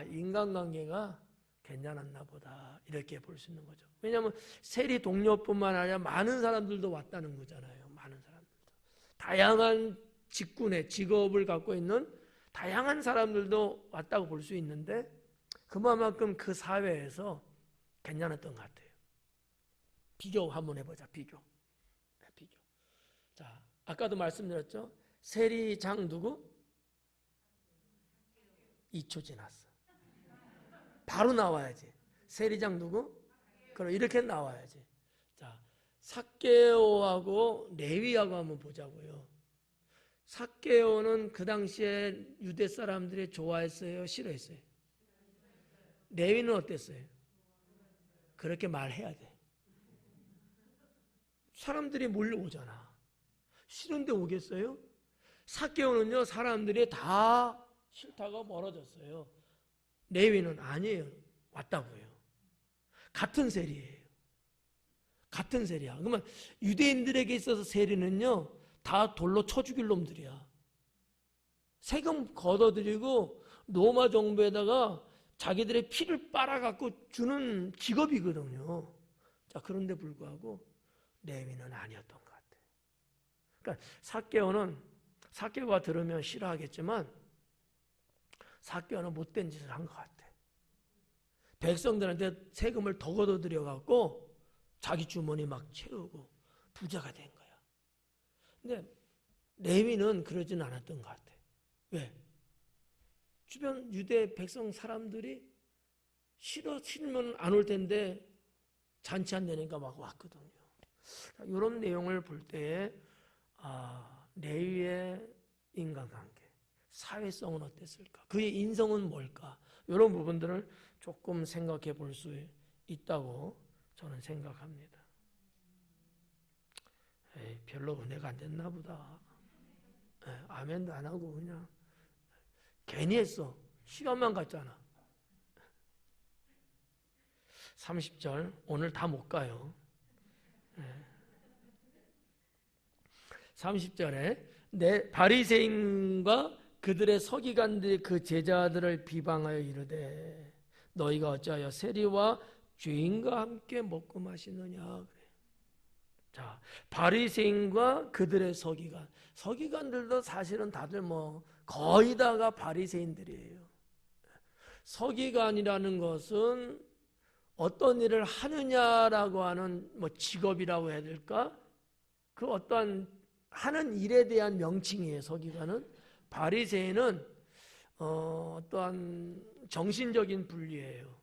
인간관계가 괜찮았나 보다 이렇게 볼 수 있는 거죠. 왜냐하면 세리 동료뿐만 아니라 많은 사람들도 왔다는 거잖아요. 많은 사람들도. 다양한 직군의 직업을 갖고 있는 다양한 사람들도 왔다고 볼 수 있는데 그만큼 그 사회에서 괜찮았던 것 같아요. 비교 한번 해보자. 비교. 자, 아까도 말씀드렸죠. 세리장 누구? 2초 지났어. 바로 나와야지. 세리장 누구? 그럼 이렇게 나와야지. 자, 삭개오하고 레위하고 한번 보자고요. 삭개오는 그 당시에 유대 사람들이 좋아했어요? 싫어했어요? 레위는 어땠어요? 그렇게 말해야 돼. 사람들이 몰려오잖아. 싫은데 오겠어요? 삭개오는요, 사람들이 다 싫다가 멀어졌어요. 레위는 아니에요. 왔다고요. 같은 세리예요. 같은 세리야. 그러면 유대인들에게 있어서 세리는요, 다 돌로 쳐 죽일 놈들이야. 세금 걷어들이고 로마 정부에다가 자기들의 피를 빨아갖고 주는 직업이거든요. 자, 그런데 불구하고 레위는 아니었던 것 같아요. 그러니까 삭개오가 들으면 싫어하겠지만 삭개오는 못된 짓을 한 것 같아. 백성들한테 세금을 더 걷어들여갖고 자기 주머니 막 채우고 부자가 된 거야. 근데 레위는 그러진 않았던 것 같아. 왜? 주변 유대 백성 사람들이 싫으면 안 올 텐데 잔치 안 되니까 막 왔거든요. 이런 내용을 볼 때에 레위의 인간관계, 사회성은 어땠을까? 그의 인성은 뭘까? 이런 부분들을 조금 생각해 볼 수 있다고 저는 생각합니다. 에이, 별로 은혜가 안 됐나 보다. 아멘도 안 하고 그냥 괜히 했어. 시간만 갔잖아. 30절 오늘 다 못 가요. 30절에 내 바리새인과 그들의 서기관들이 그 제자들을 비방하여 이르되 너희가 어찌하여 세리와 죄인과 함께 먹고 마시느냐 그래. 자, 바리새인과 그들의 서기관. 서기관들도 사실은 다들 뭐 거의 다가 바리새인들이에요. 서기관이라는 것은 어떤 일을 하느냐라고 하는 뭐 직업이라고 해야 될까? 그 어떠한 하는 일에 대한 명칭이에요. 서기관은. 바리새인은 어떠한 정신적인 분리예요.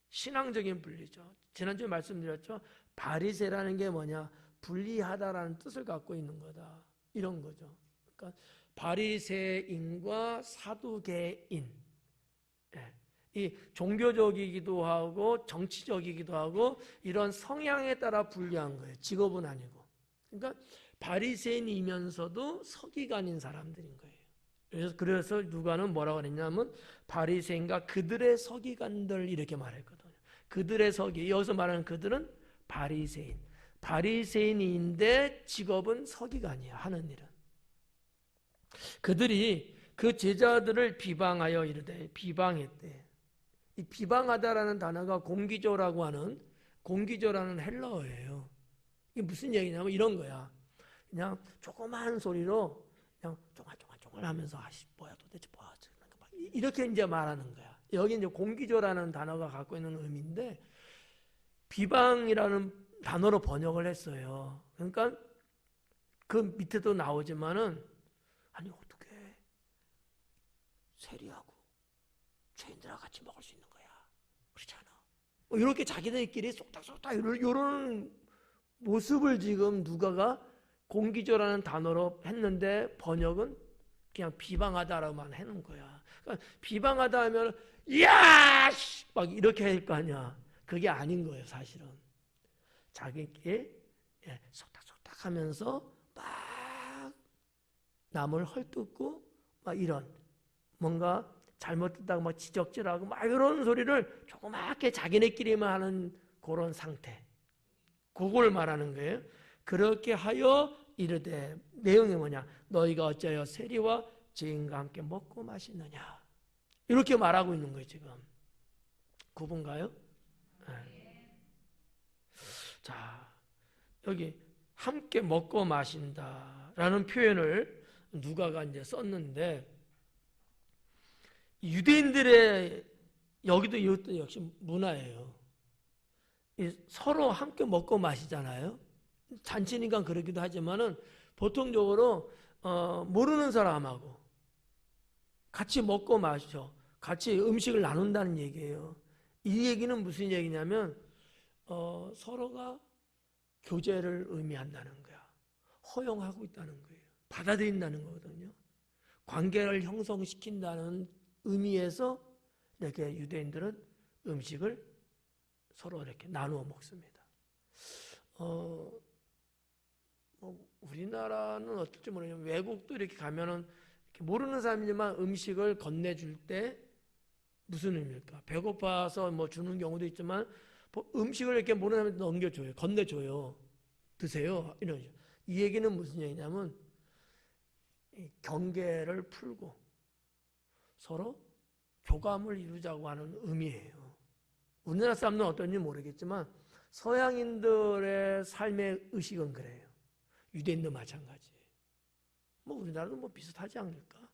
신앙적인 분리죠. 지난주에 말씀드렸죠. 바리새라는 게 뭐냐? 분리하다라는 뜻을 갖고 있는 거다. 이런 거죠. 그러니까 바리새인과 사두개인. 이 종교적이기도 하고 정치적이기도 하고 이런 성향에 따라 분리한 거예요. 직업은 아니고. 그러니까 바리새인이면서도 서기관인 사람들인 거예요. 그래서 누가는 뭐라고 그랬냐면 바리새인과 그들의 서기관들 이렇게 말했거든요. 그들의 서기. 여기서 말하는 그들은 바리새인. 바리새인인데 직업은 서기관이야. 하는 일은. 그들이 그 제자들을 비방하여 이르되 비방했대. 이 비방하다라는 단어가 공기조라는 헬라어예요. 이게 무슨 얘기냐면 이런 거야. 그냥 조그마한 소리로 그냥 쫑알쫑알 하면서 뭐야 도대체 뭐야 이렇게 이제 말하는 거야. 여기 이제 공기조라는 단어가 갖고 있는 의미인데 비방이라는 단어로 번역을 했어요. 그러니까 그 밑에도 나오지만은 아니 어떻게 세리하고 죄인들하고 같이 먹을 수 있는 거야. 그렇잖아. 이렇게 자기들끼리 쏙닥쏙닥 이런 모습을 지금 누가가 공기조라는 단어로 했는데 번역은 그냥 비방하다라고만 해놓은 거야. 그러니까 비방하다 하면 야! 막 이렇게 할 거 아니야. 그게 아닌 거예요, 사실은. 자기끼리 속닥속닥 하면서 막 남을 헐뜯고 막 이런 뭔가 잘못됐다고 막 지적질하고 막 이런 소리를 조그맣게 자기네끼리만 하는 그런 상태. 그걸 말하는 거예요. 그렇게 하여 이르되 내용이 뭐냐? 너희가 어찌하여 세리와 죄인과 함께 먹고 마시느냐? 이렇게 말하고 있는 거예요, 지금. 구분가요? 네. 자, 여기 함께 먹고 마신다라는 표현을 누가가 이제 썼는데 유대인들의 여기도 이것도 역시 문화예요. 서로 함께 먹고 마시잖아요. 잔치니까 그러기도 하지만은 보통적으로 모르는 사람하고 같이 먹고 마셔, 같이 음식을 나눈다는 얘기예요. 이 얘기는 무슨 얘기냐면 서로가 교제를 의미한다는 거야. 허용하고 있다는 거예요. 받아들인다는 거거든요. 관계를 형성시킨다는 의미에서 이렇게 유대인들은 음식을 서로 이렇게 나누어 먹습니다. 우리나라는 어떨지 모르겠지만 외국도 이렇게 가면은 이렇게 모르는 사람이지만 음식을 건네줄 때 무슨 의미일까? 배고파서 뭐 주는 경우도 있지만 음식을 이렇게 모르는 사람한테 넘겨줘요. 건네줘요. 드세요. 이런. 이 얘기는 무슨 얘기냐면 경계를 풀고 서로 교감을 이루자고 하는 의미예요. 우리나라 사람들은 어떤지 모르겠지만 서양인들의 삶의 의식은 그래요. 유대인도 마찬가지. 뭐 우리나라도 뭐 비슷하지 않을까?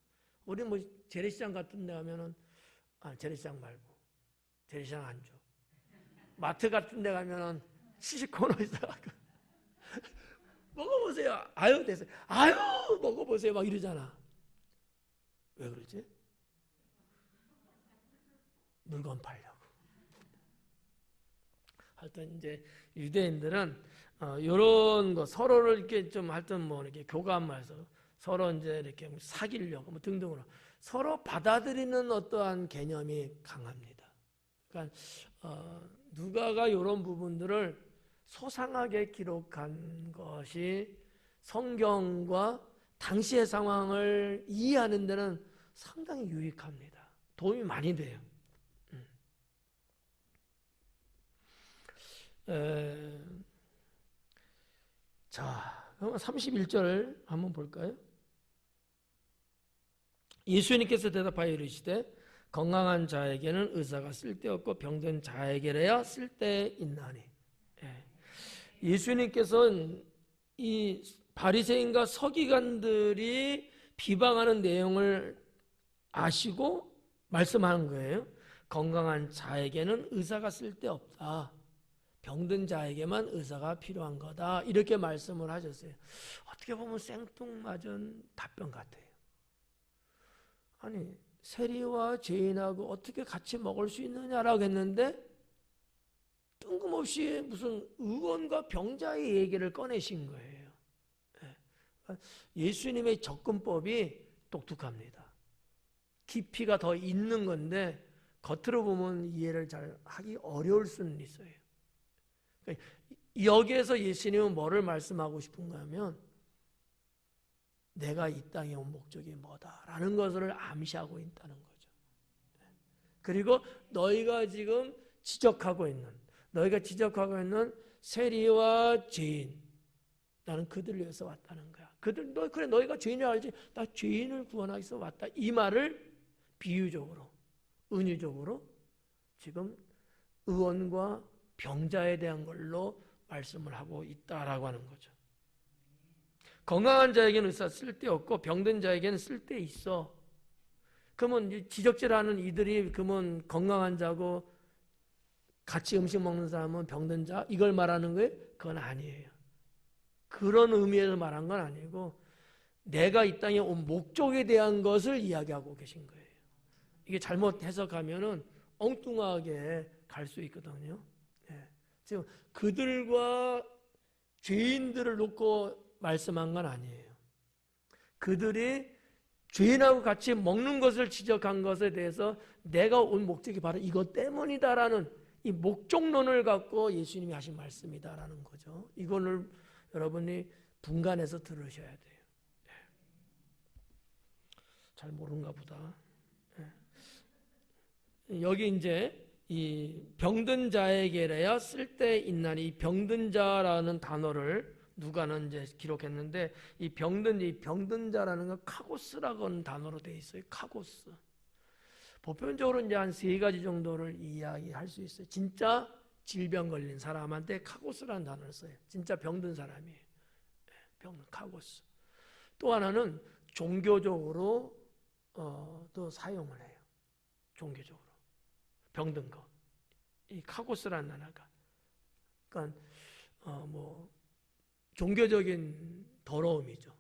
우리 뭐 재래시장 같은 데 가면은 재래시장 말고 재래시장 안 줘. 마트 같은 데 가면은 시식코너 있어가지고 먹어보세요. 아유 됐어요. 아유 먹어보세요. 막 이러잖아. 왜 그러지? 물건 팔려고. 하여튼 이제 유대인들은 이런 거 서로를 이렇게 좀 하여튼 뭐 이렇게 교감해서 서로 이제 이렇게 사귀려고 뭐 등등으로 서로 받아들이는 어떠한 개념이 강합니다. 그러니까 누가가 이런 부분들을 소상하게 기록한 것이 성경과 당시의 상황을 이해하는 데는 상당히 유익합니다. 도움이 많이 돼요. 자, 그럼 31절 한번 볼까요? 예수님께서 대답하여 이르시되 건강한 자에게는 의사가 쓸데없고 병든 자에게라야 쓸데있나니. 예수님께서는 이 바리새인과 서기관들이 비방하는 내용을 아시고 말씀하는 거예요. 건강한 자에게는 의사가 쓸데없다. 병든 자에게만 의사가 필요한 거다. 이렇게 말씀을 하셨어요. 어떻게 보면 생뚱맞은 답변 같아요. 아니, 세리와 죄인하고 어떻게 같이 먹을 수 있느냐라고 했는데 뜬금없이 무슨 의원과 병자의 얘기를 꺼내신 거예요. 예수님의 접근법이 독특합니다. 깊이가 더 있는 건데 겉으로 보면 이해를 잘 하기 어려울 수는 있어요. 여기에서 예수님은 뭐를 말씀하고 싶은가 하면 내가 이 땅에 온 목적이 뭐다라는 것을 암시하고 있다는 거죠. 그리고 너희가 지금 지적하고 있는 세리와 죄인, 나는 그들을 위해서 왔다는 거야. 그래 너희가 죄인을 알지? 나 죄인을 구원하기 위해서 왔다. 이 말을 비유적으로, 은유적으로 지금 의원과 병자에 대한 걸로 말씀을 하고 있다라고 하는 거죠. 건강한 자에게는 의사 쓸데없고 병든 자에게는 쓸데있어. 그러면 지적질하는 이들이 그러면 건강한 자고 같이 음식 먹는 사람은 병든 자 이걸 말하는 거예요? 그건 아니에요. 그런 의미에서 말한 건 아니고 내가 이 땅에 온 목적에 대한 것을 이야기하고 계신 거예요. 이게 잘못 해석하면은 엉뚱하게 갈 수 있거든요. 지금 그들과 죄인들을 놓고 말씀한 건 아니에요. 그들이 죄인하고 같이 먹는 것을 지적한 것에 대해서 내가 온 목적이 바로 이것 때문이다라는 이 목적론을 갖고 예수님이 하신 말씀이다라는 거죠. 이거를 여러분이 분간해서 들으셔야 돼요. 잘 모르는가 보다. 여기 이제 이 병든 자에게라야 쓸데있나니, 이 병든 자라는 단어를 누가는 이제 기록했는데 이 병든 자라는 건 카고스라고 하는 단어로 되어 있어요. 카고스. 보편적으로 이제 한 3가지 정도를 이야기할 수 있어요. 진짜 질병 걸린 사람한테 카고스라는 단어를 써요. 진짜 병든 사람이에요. 병든 카고스. 또 하나는 종교적으로 또 사용을 해요. 종교적으로 병든 거. 이 카고스라는 단어가 그러니까 종교적인 더러움이죠.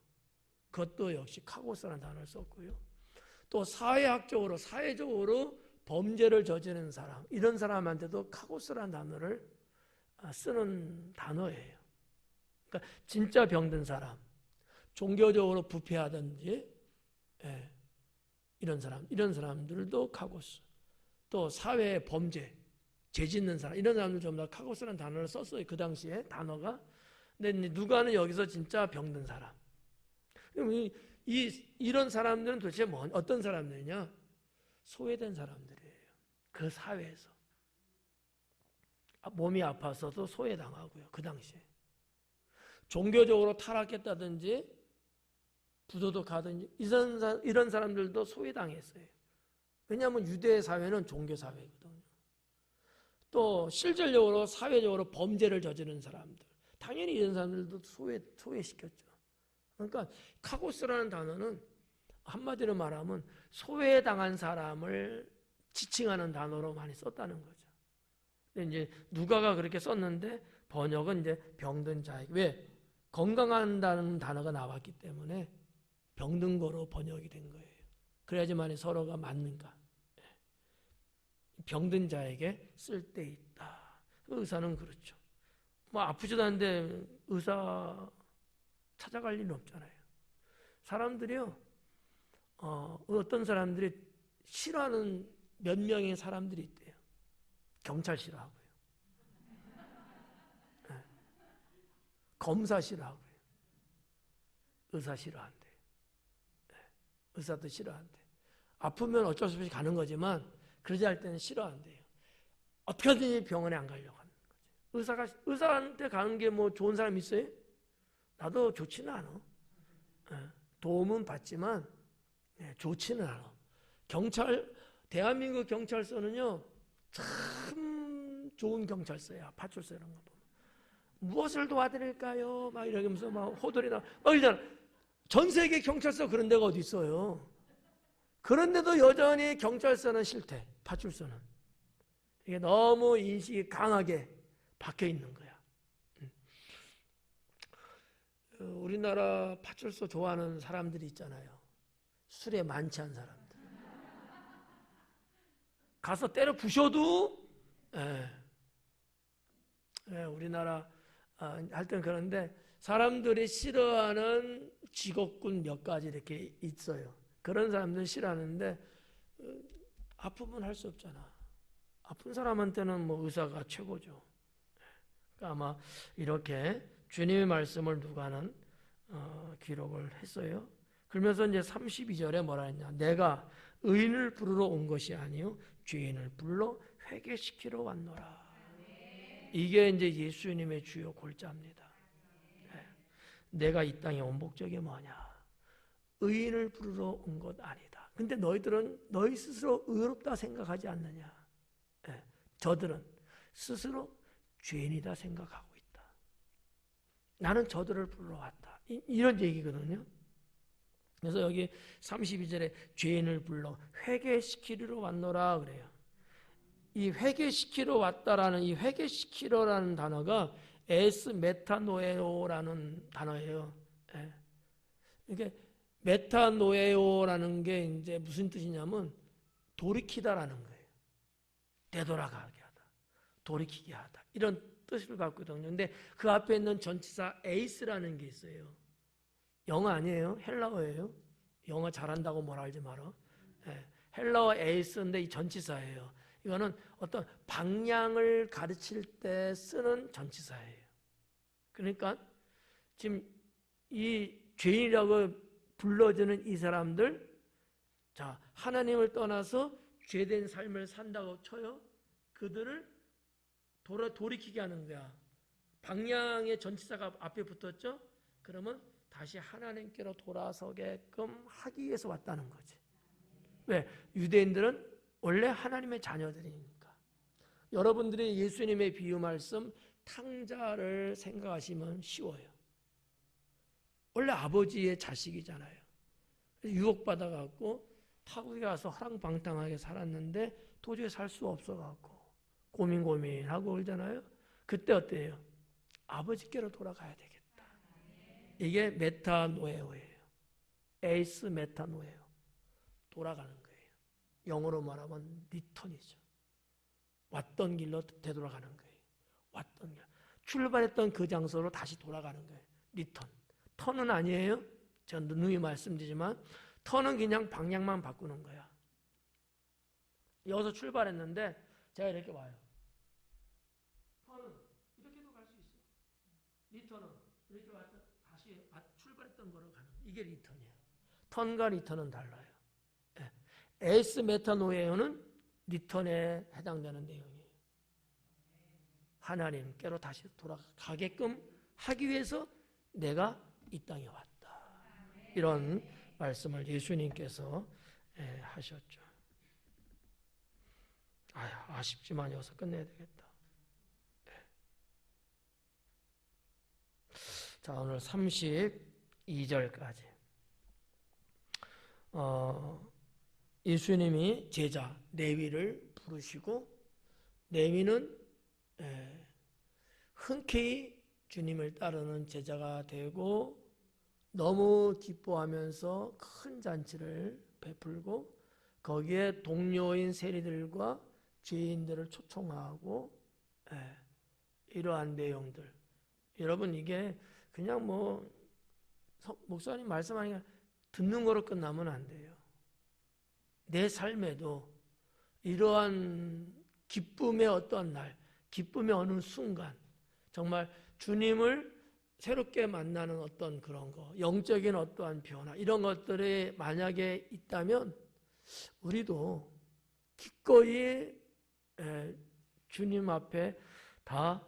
그것도 역시 카고스라는 단어를 썼고요. 또 사회적으로 범죄를 저지르는 사람, 이런 사람한테도 카고스라는 단어를 쓰는 단어예요. 그러니까 진짜 병든 사람, 종교적으로 부패하든지 이런 사람들도 카고스. 또 사회 범죄, 죄 짓는 사람, 이런 사람들 전부 다 카고스라는 단어를 썼어요. 그 당시에 단어가. 근데 누가는 여기서 진짜 병든 사람. 이런 사람들은 도대체 어떤 사람들이냐? 소외된 사람들이에요. 그 사회에서. 몸이 아파서도 소외당하고요. 그 당시에. 종교적으로 타락했다든지 부도덕하든지 이런 사람들도 소외당했어요. 왜냐하면 유대 사회는 종교 사회거든요. 또 실질적으로 사회적으로 범죄를 저지른 사람들, 당연히 이런 사람들도 소외시켰죠. 그러니까 카고스라는 단어는 한마디로 말하면 소외당한 사람을 지칭하는 단어로 많이 썼다는 거죠. 근데 이제 누가가 그렇게 썼는데 번역은 이제 병든 자에게, 왜? 건강한다는 단어가 나왔기 때문에 병든 거로 번역이 된 거예요. 그래야지만 서로가 맞는가. 병든 자에게 쓸데있다. 의사는 그렇죠. 아프지도 않은데 의사 찾아갈 일은 없잖아요. 사람들이요, 어떤 사람들이 싫어하는 몇 명의 사람들이 있대요. 경찰 싫어하고요. 검사 싫어하고요. 의사 싫어한대. 의사도 싫어한대. 아프면 어쩔 수 없이 가는 거지만 그러지 않을 때는 싫어한대요. 어떻게든지 병원에 안 가려고 하는 거지. 의사한테 가는 게 뭐 좋은 사람 있어요? 나도 좋지는 않아. 도움은 받지만 좋지는 않아. 대한민국 경찰서는요 참 좋은 경찰서야. 파출소 이런 거 보면 무엇을 도와드릴까요? 막 이러면서 막 호들이나 막 이러잖아. 전 세계 경찰서 그런 데가 어디 있어요? 그런데도 여전히 경찰서는 싫대. 파출소는. 이게 너무 인식이 강하게 박혀 있는 거야. 우리나라 파출소 좋아하는 사람들이 있잖아요. 술에 만취한 사람들. 가서 때려 부셔도 우리나라 하여튼 그런데 사람들이 싫어하는 직업군 몇 가지 이렇게 있어요. 그런 사람들 싫어하는데 아프면 할 수 없잖아. 아픈 사람한테는 뭐 의사가 최고죠. 그러니까 아마 이렇게 주님의 말씀을 누가는 기록을 했어요. 그러면서 이제 32절에 뭐라 했냐? 내가 의인을 부르러 온 것이 아니요 죄인을 불러 회개시키러 왔노라. 이게 이제 예수님의 주요 골자입니다. 내가 이 땅에 온 목적이 뭐냐? 의인을 부르러 온 것 아니다. 근데 너희들은 너희 스스로 의롭다 생각하지 않느냐? 저들은 스스로 죄인이다 생각하고 있다. 나는 저들을 부르러 왔다. 이런 얘기거든요. 그래서 여기 32절에 죄인을 불러 회개시키러 왔노라 그래요. 이 회개시키러 왔다라는 이 회개시키러라는 단어가 에스 메타노에오라는 단어예요. 이게 메타노에오라는 게 이제 무슨 뜻이냐면 돌이키다라는 거예요. 되돌아가게 하다, 돌이키게 하다 이런 뜻을 갖고 있거든요. 근데 그 앞에 있는 전치사 에이스라는 게 있어요. 영어 아니에요. 헬라어예요. 영어 잘한다고 뭐라 하지 마라. 헬라어 에이스인데 이 전치사예요. 이거는 어떤 방향을 가르칠 때 쓰는 전치사예요. 그러니까 지금 이 죄인이라고 불러주는 이 사람들, 자 하나님을 떠나서 죄된 삶을 산다고 쳐요. 그들을 돌이키게 하는 거야. 방향의 전치사가 앞에 붙었죠. 그러면 다시 하나님께로 돌아서게끔 하기 위해서 왔다는 거지. 왜? 유대인들은 원래 하나님의 자녀들이니까. 여러분들이 예수님의 비유 말씀 탕자를 생각하시면 쉬워요. 원래 아버지의 자식이잖아요. 유혹받아갖고 타국에 가서 허랑방탕하게 살았는데 도저히 살 수 없어갖고 고민하고 그러잖아요. 그때 어때요? 아버지께로 돌아가야 되겠다. 이게 메타노에오예요. 에이스 메타노에오. 돌아가는 거예요. 영어로 말하면 리턴이죠. 왔던 길로 되돌아가는 거예요. 왔던 길. 출발했던 그 장소로 다시 돌아가는 거예요. 리턴. 턴은 아니에요. 제가 누누이 말씀드리지만 턴은 그냥 방향만 바꾸는 거야. 여기서 출발했는데 제가 이렇게 와요. 턴은 이렇게도 갈 수 있어. 리턴은 이렇게 왔다 다시 출발했던 거로 가는 거야. 이게 리턴이야. 턴과 리턴은 달라요. 에이스 메타노에오는 리턴에 해당되는 내용이에요. 하나님께로 다시 돌아가게끔 하기 위해서 내가 이 땅에 왔다. 이런 말씀을 예수님께서 하셨죠. 아쉽지만 여기서 끝내야 되겠다. 자, 오늘 32절까지 예수님이 제자 레위를 부르시고 레위는 흔쾌히 주님을 따르는 제자가 되고 너무 기뻐하면서 큰 잔치를 베풀고 거기에 동료인 세리들과 죄인들을 초청하고 이러한 내용들. 여러분 이게 그냥 뭐 목사님 말씀하니까 듣는 거로 끝나면 안 돼요. 내 삶에도 이러한 기쁨의 어떠한 날, 기쁨의 어느 순간 정말 주님을 새롭게 만나는 어떤 그런 거, 영적인 어떠한 변화, 이런 것들이 만약에 있다면 우리도 기꺼이 주님 앞에 다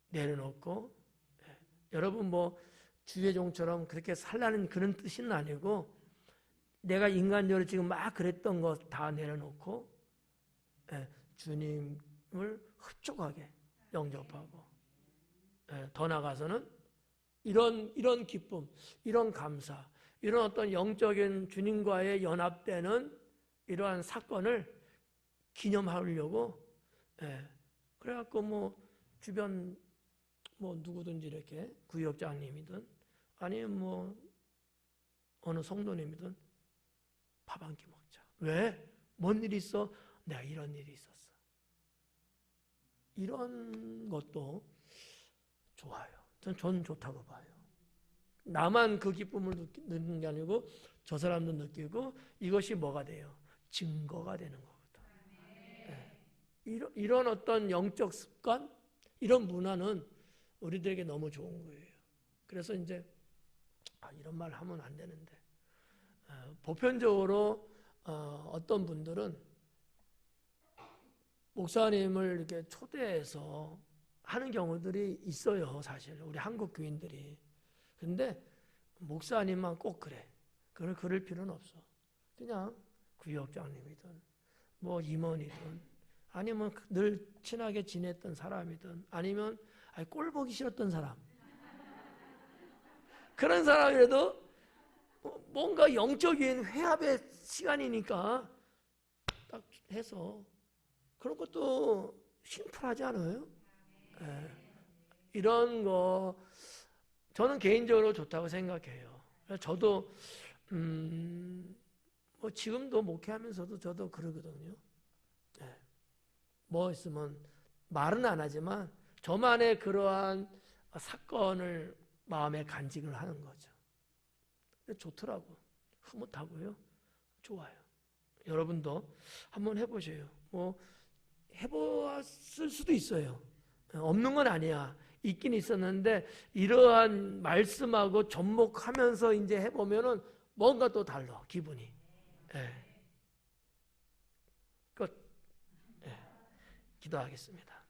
내려놓고, 여러분 뭐 주의 종처럼 그렇게 살라는 그런 뜻은 아니고, 내가 인간적으로 지금 막 그랬던 거 다 내려놓고 주님을 흡족하게 영접하고, 더 나아가서는 이런 기쁨, 이런 감사, 이런 어떤 영적인 주님과의 연합되는 이러한 사건을 기념하려고, 그래갖고 뭐 주변 뭐 누구든지 이렇게 구역장님이든 아니면 뭐 어느 성도님이든 밥 한 끼 먹자. 왜? 뭔 일이 있어? 내가 이런 일이 있었어. 이런 것도 좋아요. 전 좋다고 봐요. 나만 그 기쁨을 느끼는 게 아니고 저 사람도 느끼고, 이것이 뭐가 돼요? 증거가 되는 거거든. 이런 어떤 영적 습관, 이런 문화는 우리들에게 너무 좋은 거예요. 그래서 이제 이런 말 하면 안 되는데, 보편적으로 어떤 분들은 목사님을 이렇게 초대해서 하는 경우들이 있어요, 사실 우리 한국 교인들이. 근데 목사님만 꼭 그래. 그럴 필요는 없어. 그냥 구역장님이든 뭐 임원이든 아니면 늘 친하게 지냈던 사람이든 아니면 꼴 보기 싫었던 사람, 그런 사람이라도 뭔가 영적인 회합의 시간이니까 딱 해서, 그런 것도 심플하지 않아요? 이런 거 저는 개인적으로 좋다고 생각해요. 저도 뭐 지금도 목회하면서도 저도 그러거든요. 뭐 있으면 말은 안 하지만 저만의 그러한 사건을 마음에 간직을 하는 거죠. 좋더라고. 흐뭇하고요. 좋아요. 여러분도 한번 해보세요. 뭐 해보았을 수도 있어요. 없는 건 아니야. 있긴 있었는데 이러한 말씀하고 접목하면서 이제 해보면은 뭔가 또 달라, 기분이. 끝. 기도하겠습니다.